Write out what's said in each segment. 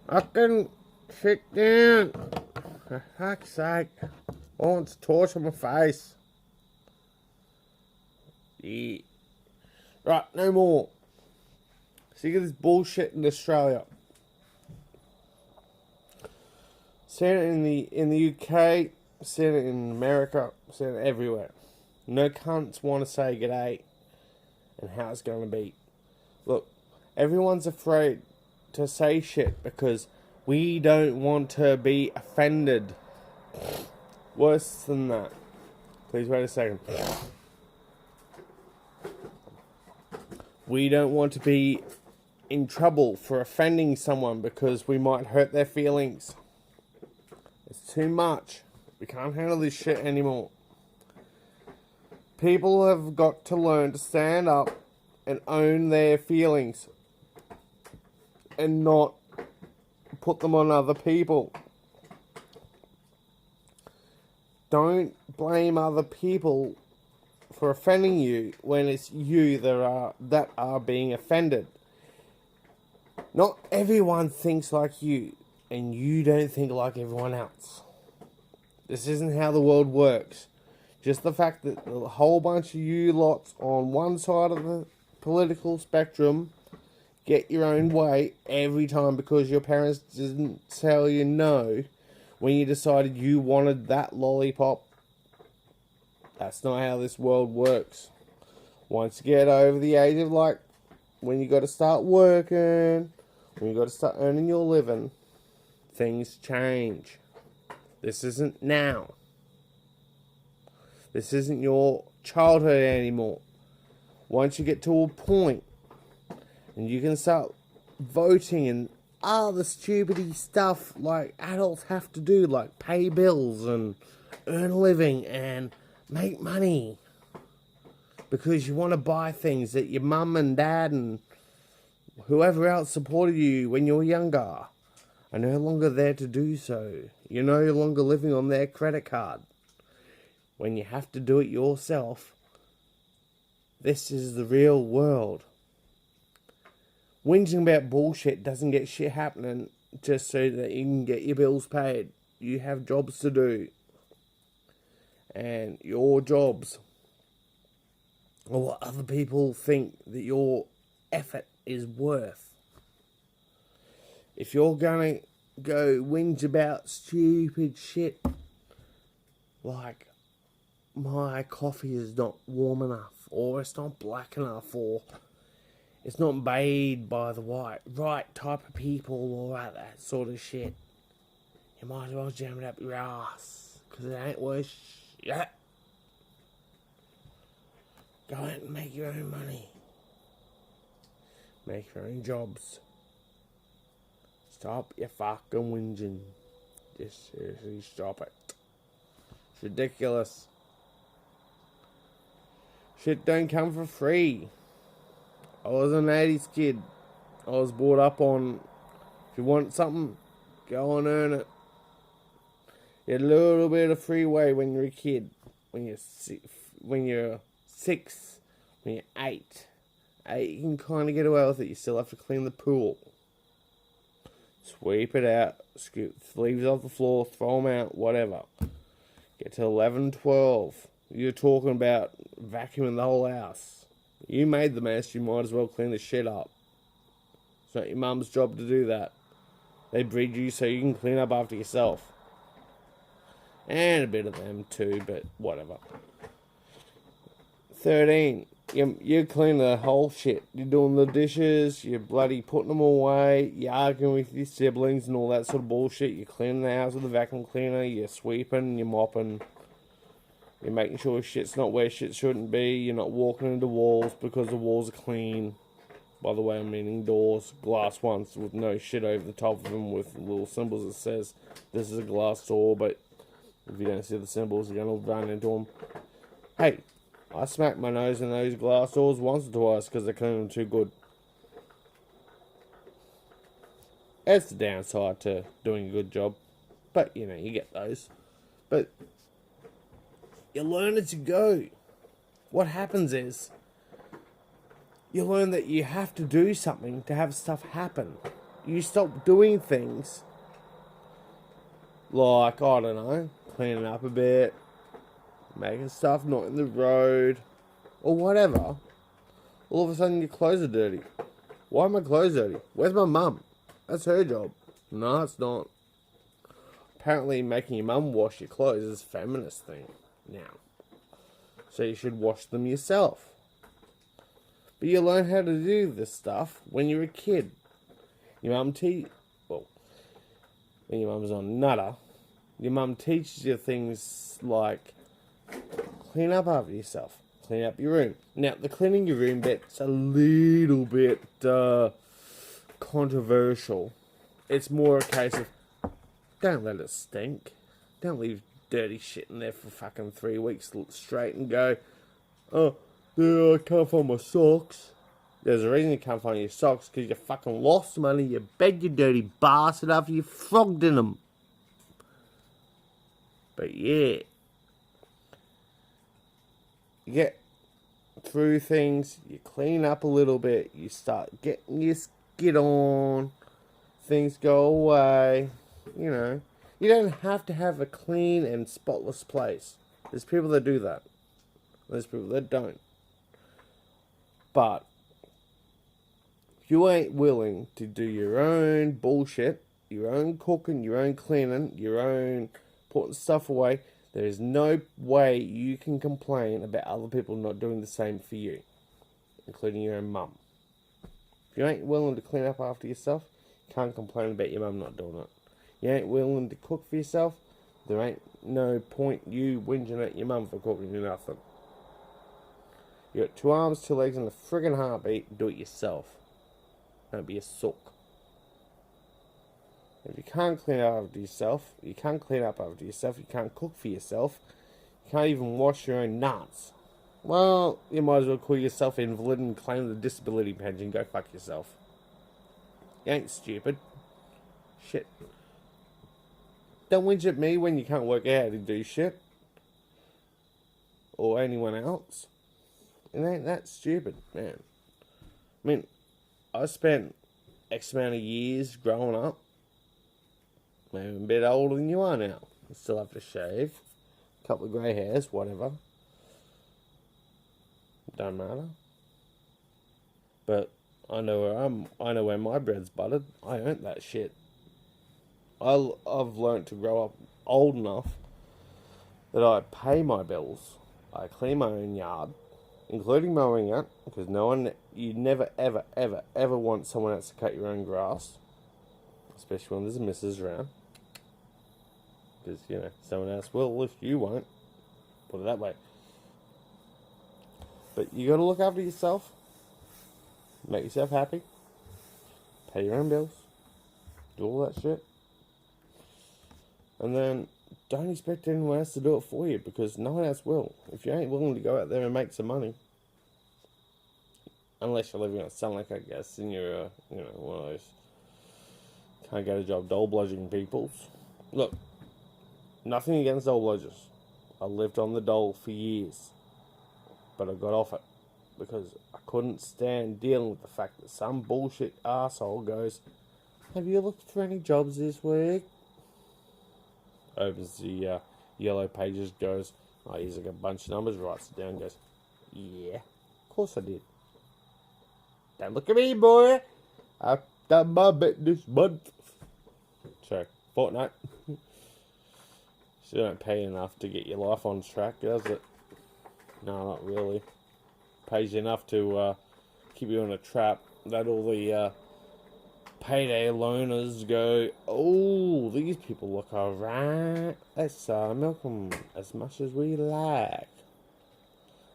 I can sit down. For fuck's sake. I want to torture my face. Yeah. Right, no more. Sick of this bullshit in Australia. Seen it in the UK, seen it in America, seen it everywhere. No cunts want to say g'day and how it's going to be. Look, everyone's afraid to say shit because we don't want to be offended. Worse than that. Please wait a second. We don't want to be in trouble for offending someone because we might hurt their feelings. It's too much. We can't handle this shit anymore. People have got to learn to stand up and own their feelings and not put them on other people. Don't blame other people for offending you when it's you that are being offended. Not everyone thinks like you, and you don't think like everyone else. This isn't how the world works. Just the fact that a whole bunch of you lots on one side of the political spectrum get your own way every time because your parents didn't tell you no when you decided you wanted that lollipop. That's not how this world works. Once you get over the age of when you got to start working, when you got to start earning your living, things change. This isn't now. This isn't your childhood anymore. Once you get to a point and you can start voting and all the stupidity stuff like adults have to do, like pay bills and earn a living and make money because you want to buy things that your mum and dad and whoever else supported you when you were younger are no longer there to do so. You're no longer living on their credit card. When you have to do it yourself, this is the real world. Whinging about bullshit doesn't get shit happening just so that you can get your bills paid. You have jobs to do. And your jobs are what other people think that your effort is worth. If you're gonna go whinge about stupid shit like my coffee is not warm enough, or it's not black enough, or it's not made by the right type of people, or that sort of shit, you might as well jam it up your ass, because it ain't worth shit. Go out and make your own money. Make your own jobs. Stop your fucking whinging. Just seriously stop it. It's ridiculous. Shit don't come for free. I was an 80s kid. I was brought up on, if you want something, go and earn it. You had a little bit of freeway when you're a kid. When you're 6, when you're 8, you can kind of get away with it. You still have to clean the pool. Sweep it out, scoop leaves off the floor, throw them out, whatever. Get to 11, 12. You're talking about vacuuming the whole house. You made the mess, you might as well clean the shit up. It's not your mum's job to do that. They breed you so you can clean up after yourself. And a bit of them too, but whatever. 13. You clean the whole shit. You're doing the dishes, you're bloody putting them away, you're arguing with your siblings and all that sort of bullshit. You're cleaning the house with a vacuum cleaner, you're sweeping, you're mopping. You're making sure shit's not where shit shouldn't be. You're not walking into walls because the walls are clean. By the way, I'm meaning doors, glass ones with no shit over the top of them with little symbols that says this is a glass door, but if you don't see the symbols, you're going to run into them. Hey, I smacked my nose in those glass doors once or twice because they clean them too good. That's the downside to doing a good job. But, you get those. But you learn as you go. What happens is you learn that you have to do something to have stuff happen. you stop doing things like, I don't know, cleaning up a bit, making stuff not in the road, or whatever, all of a sudden your clothes are dirty. Why are my clothes dirty? Where's my mum? That's her job. No, it's not. Apparently making your mum wash your clothes is a feminist thing now. So you should wash them yourself. But you learn how to do this stuff when you're a kid. Your mum when your mum's on nutter, your mum teaches you things like clean up after yourself, clean up your room. Now, the cleaning your room bit's a little bit controversial. It's more a case of don't let it stink. Don't leave dirty shit in there for fucking 3 weeks straight and go, oh, I can't find my socks. There's a reason you can't find your socks, because you fucking lost them under your bed, you dirty bastard, after you frogged in them. But yeah, you get through things, you clean up a little bit, you start getting your skid on, things go away, you know. You don't have to have a clean and spotless place. There's people that do that. There's people that don't. But if you ain't willing to do your own bullshit, your own cooking, your own cleaning, your own putting stuff away, there is no way you can complain about other people not doing the same for you, including your own mum. If you ain't willing to clean up after yourself, you can't complain about your mum not doing it. You ain't willing to cook for yourself, there ain't no point you whinging at your mum for cooking you nothing. You got 2 arms, 2 legs, and a friggin' heartbeat. Do it yourself. Don't be a sook. If you can't clean up after yourself, you can't cook for yourself, you can't even wash your own nuts, well, you might as well call yourself invalid and claim the disability pension. Go fuck yourself. You ain't stupid. Shit. Don't whinge at me when you can't work out how to do shit. Or anyone else. It ain't that stupid, man. I mean, I spent X amount of years growing up. Maybe I'm a bit older than you are now. I still have to shave. A couple of grey hairs, whatever. Don't matter. But I know where my bread's buttered. I earned that shit. I've learnt to grow up old enough that I pay my bills. I clean my own yard, including mowing it, because you never, ever, ever, ever want someone else to cut your own grass, especially when there's a missus around. Because, you know, someone else will if you won't. Put it that way. But you got to look after yourself. Make yourself happy. Pay your own bills. Do all that shit. And then don't expect anyone else to do it for you, because no one else will. If you ain't willing to go out there and make some money, unless you're living on Sunlight, I guess, and you're, one of those can't get a job dole bludging peoples. Look, nothing against dole bludgers. I lived on the dole for years, but I got off it because I couldn't stand dealing with the fact that some bullshit asshole goes, "Have you looked for any jobs this week?" Opens the yellow pages, goes, "Oh, here's like a bunch of numbers," writes it down, goes, "Yeah, of course I did. Don't look at me, boy. I've done my bit this month." So, fortnight. Still don't pay enough to get your life on track, does it? No, not really. Pays you enough to keep you in a trap that all the payday loaners go, "Oh, these people look alright. Let's milk them as much as we like.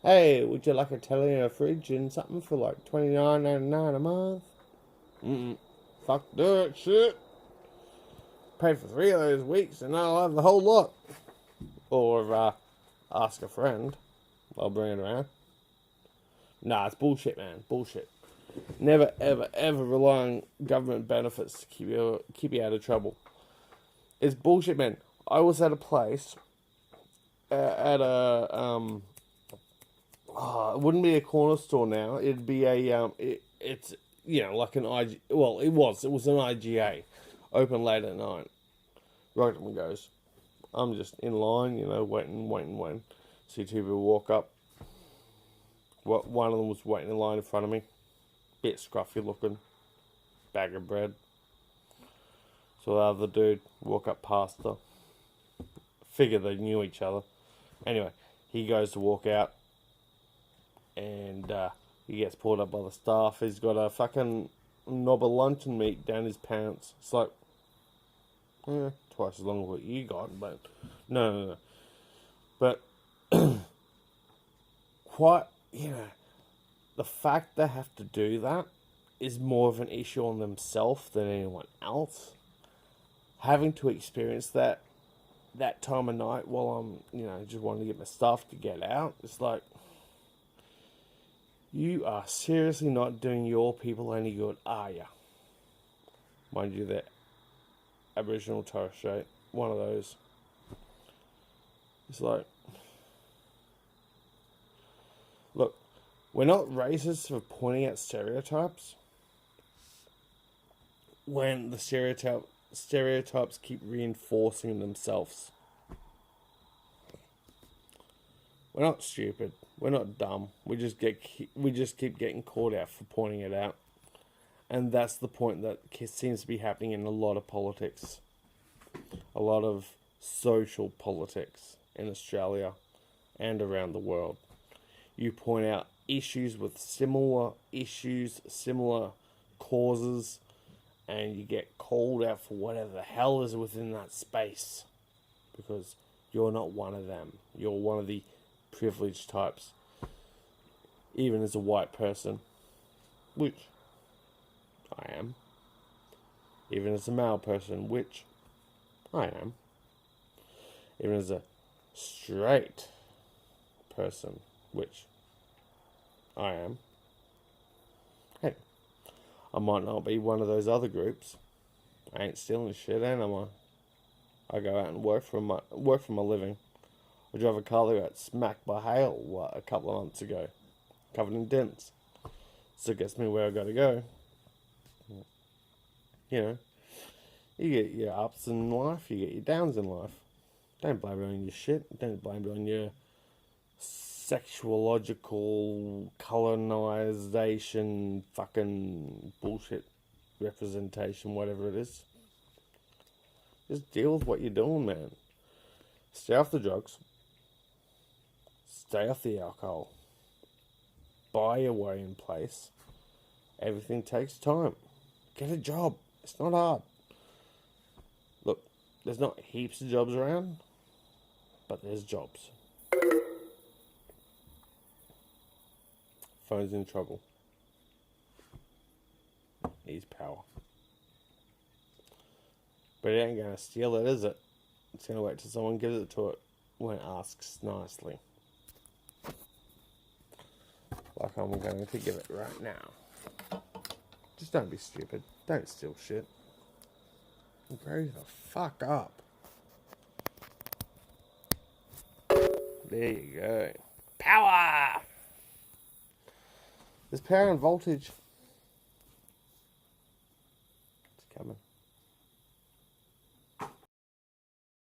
Hey, would you like a telly and a fridge and something for like $29.99 a month?" Fuck that shit. Pay for 3 of those weeks and I'll have the whole lot. Or ask a friend. I'll bring it around. Nah, it's bullshit, man. Bullshit. Never, ever, ever rely on government benefits to keep you out of trouble. It's bullshit, man. I was at a place at a it wouldn't be a corner store now. It'd be a it's like an IG. Well, it was an IGA, open late at night. Rockman goes, I'm just in line, waiting. See two people walk up. One of them was waiting in line in front of me, bit scruffy looking, bag of bread. So the other dude walk up past her. Figure they knew each other. Anyway, he goes to walk out, and he gets pulled up by the staff. He's got a fucking knob of luncheon meat down his pants. It's like, twice as long as what you got, but no. But quite, the fact they have to do that is more of an issue on themselves than anyone else. Having to experience that time of night while I'm, just wanting to get my stuff to get out, it's like, you are seriously not doing your people any good, are you? Mind you, they're Aboriginal Torres Strait, one of those. It's like, look, we're not racist for pointing out stereotypes when the stereotypes keep reinforcing themselves. We're not stupid. We're not dumb. We just keep getting called out for pointing it out. And that's the point that seems to be happening in a lot of politics. A lot of social politics in Australia and around the world. You point out issues with similar causes, and you get called out for whatever the hell is within that space. Because you're not one of them. You're one of the privileged types. Even as a white person, which I am. Even as a male person, which I am. Even as a straight person, which I am. Hey, I might not be one of those other groups. I ain't stealing shit, ain't I go out and work for my living. I drove a car that got smacked by hail a couple of months ago, covered in dents. So it gets me where I gotta go. You get your ups in life, you get your downs in life. Don't blame it on your shit. Don't blame it on your sexuological colonization fucking bullshit representation, whatever it is. Just deal with what you're doing, man. Stay off the drugs. Stay off the alcohol. Buy your way in place. Everything takes time. Get a job. It's not hard. Look, there's not heaps of jobs around, but there's jobs. Phone's in trouble. Needs power. But it ain't gonna steal it, is it? It's gonna wait till someone gives it to it when it asks nicely. Like I'm going to give it right now. Just don't be stupid. Don't steal shit. Grow the fuck up. There you go. Power! There's power and voltage